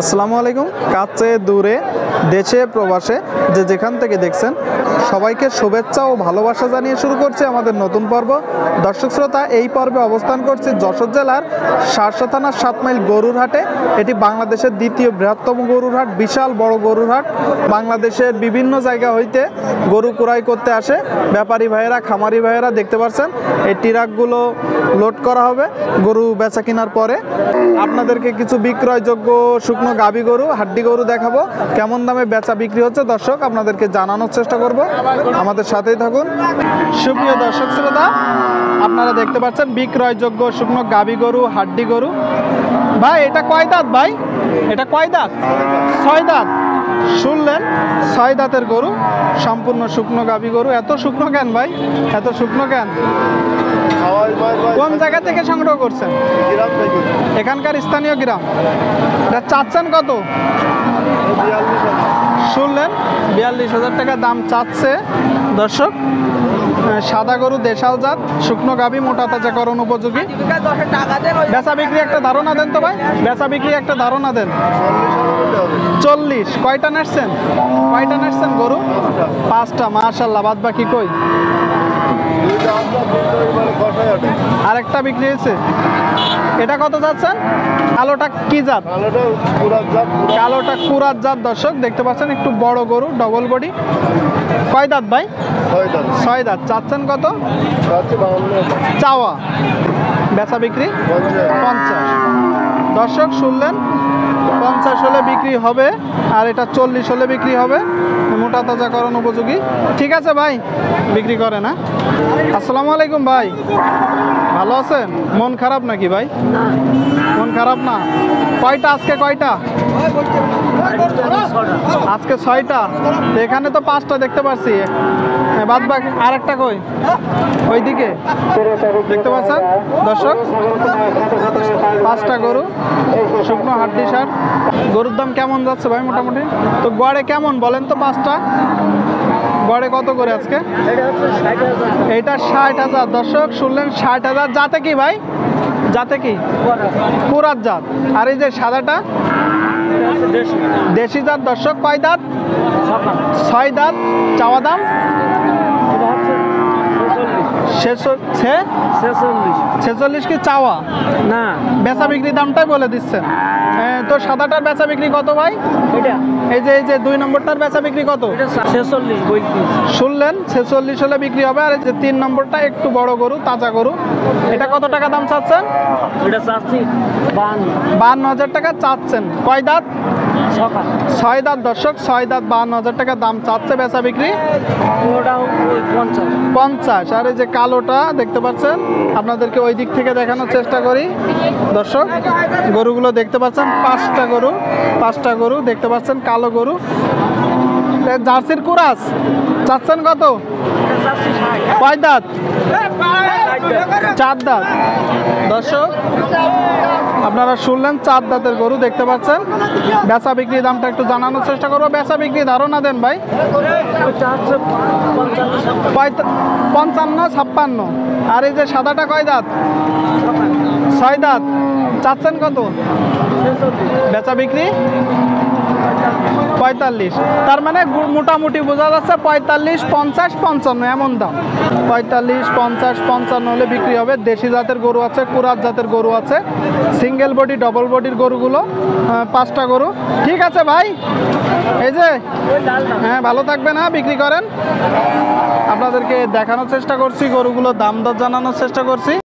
আসসালামু আলাইকুম। কাছে দূরে দেশে প্রবাসে যে যেখান থেকে দেখছেন সবাইকে শুভেচ্ছা ও ভালোবাসা জানিয়ে শুরু করছে আমাদের নতুন পর্ব। দর্শক শ্রোতা, এই পর্বে অবস্থান করছে যশোর জেলার শার্শা থানার 7 মাইল গরুর হাটে। এটি বাংলাদেশের দ্বিতীয় বৃহত্তম গরুর হাট, বিশাল বড় গরুর হাট। বাংলাদেশের বিভিন্ন জায়গা হইতে গরু ক্রয় করতে আসে ব্যাপারী ভাইয়েরা, খামারি ভাইয়েরা। দেখতে পাচ্ছেন এই ট্রাকগুলো লোড করা হবে গরু বেচা কেনার পরে। আপনাদেরকে কিছু বিক্রয়যোগ্য শুকনো গাভী গরু, হাড্ডি গরু দেখাবো, কেমন দামে বেচা বিক্রি হচ্ছে দর্শক আপনাদেরকে জানানোর চেষ্টা করব। আমাদের সাথেই থাকুন। সুপ্রিয় দর্শক শ্রোতা, আপনারা দেখতে পাচ্ছেন বিক্রয়যোগ্য শুকনো গাভী গরু, হাড্ডি গরু। ভাই এটা কয় দাঁত? ভাই এটা কয় দাঁত? 6 দাঁত। শুনলেন, 6 দাঁতের গরু, সম্পূর্ণ শুকনো গাভী গরু। এত শুকনো কেন ভাই? এত শুকনো কেন? কোন জায়গা থেকে সংগ্রহ করছেন? এখানকার স্থানীয় গ্রাম। এটা চাচ্ছেন কত? শুনলেন, 42,000 টাকা দাম চাচ্ছে দর্শক। সাদা গরু, দেশাল জাত, শুকনো গাভী, মোটা তাজাকরণ উপযোগী। বেচা বিক্রি একটা ধারণা দেন তো ভাই, বেচা বিক্রি একটা ধারণা দেন। 40। কয়টা নেসছেন? কয়টা নেসছেন গরু? 5টা। মাশাআল্লাহ। বাদ বাকি কই? আরেকটা বিক্রি হয়েছে। এটা কত যাচ্ছেন? কালোটা কি জাত? কালোটা কুরাত জাত দর্শক। দেখতে পাচ্ছেন একটু বড় গরু, ডবল বডি। কয় দাঁত ভাই? 6 দাঁত। চাচ্ছেন কত? চাওয়া। বেচা বিক্রি 50। দর্শক শুনলেন, 50 হলে বিক্রি হবে, আর এটা 40 হলে বিক্রি হবে। মোটা তাজাকরণ উপযোগী। ঠিক আছে ভাই, বিক্রি করে না। আসসালামু আলাইকুম ভাই, ভালো আছেন? মন খারাপ নাকি ভাই? মন খারাপ না। কয়টা আজকে? কয়টা আজকে? 6টা। এখানে তো 5টা দেখতে পাচ্ছি। বাদ বাকি আরেকটা কই? ওইদিকে দেখতে পাচ্ছেন দর্শক, 5টা গরু, শুকনো হাড্ডি সার। গরুর দাম কেমন যাচ্ছে ভাই মোটামুটি? তো গড়ে কেমন বলেন তো? 5টা গড়ে কত করে আজকে? এইটা 60,000 দর্শক। শুনলেন, 60,000। যাতে কি ভাই? যাতে কি? কুরাত জাত। আর এই যে সাদাটা দেশি জাত দর্শক। কয় দাঁত? 6 দাঁত। চাওয়া দাম 46 কি চাওয়া? না, বেচা বিক্রি দামটাই বলে দিচ্ছেন। তো সাদাটার বেচা বিক্রি কত ভাই? এই যে 2 নম্বরটার বেচা বিক্রি কত? 46। শুনলেন, 46 হলে বিক্রি হবে। আর এই যে 3 নম্বরটা একটু বড় গরু, তাজা গরু, এটা কত টাকা দাম চাচ্ছেন? এটা চাচ্ছি 52,000 টাকা চাচ্ছেন। কয় দাঁত? 6 দাঁত দর্শক। 6 দাঁত, 52,000 টাকা দাম চাচ্ছে। বেচা বিক্রি 50। আর এই যে কালোটা দেখতে পাচ্ছেন, আপনাদেরকে ওই দিক থেকে দেখানোর চেষ্টা করি দর্শক। গরুগুলো দেখতে পাচ্ছেন, 5টা গরু, 5টা গরু দেখতে পাচ্ছেন, কালো গরু। জার্সির কুরাস চাচ্ছেন কত? কয় দাঁত? 4 দাঁত দর্শক। আপনারা শুনলেন, 4 দাঁতের গরু দেখতে পাচ্ছেন। বেচা বিক্রি দামটা একটু জানানোর চেষ্টা করবো। বেচা বিক্রি ধারণা দেন ভাই। 55, 56। আর এই যে সাদাটা কয় দাঁত? 6 দাঁত। চাচ্ছেন কত? বেচা বিক্রি 45। তার মানে মোটামুটি বোঝা যাচ্ছে 45, 50, 55 এমন দাম। 45, 50, 55 হলে বিক্রি হবে। দেশি জাতের গরু আছে, কুরাত জাতের গরু আছে, সিঙ্গেল বডি, ডবল বডির গরুগুলো। 5টা গরু। ঠিক আছে ভাই, এই যে হ্যাঁ, ভালো থাকবেন। হ্যাঁ, বিক্রি করেন। আপনাদেরকে দেখানোর চেষ্টা করছি, গরুগুলো দাম দর জানানোর চেষ্টা করছি।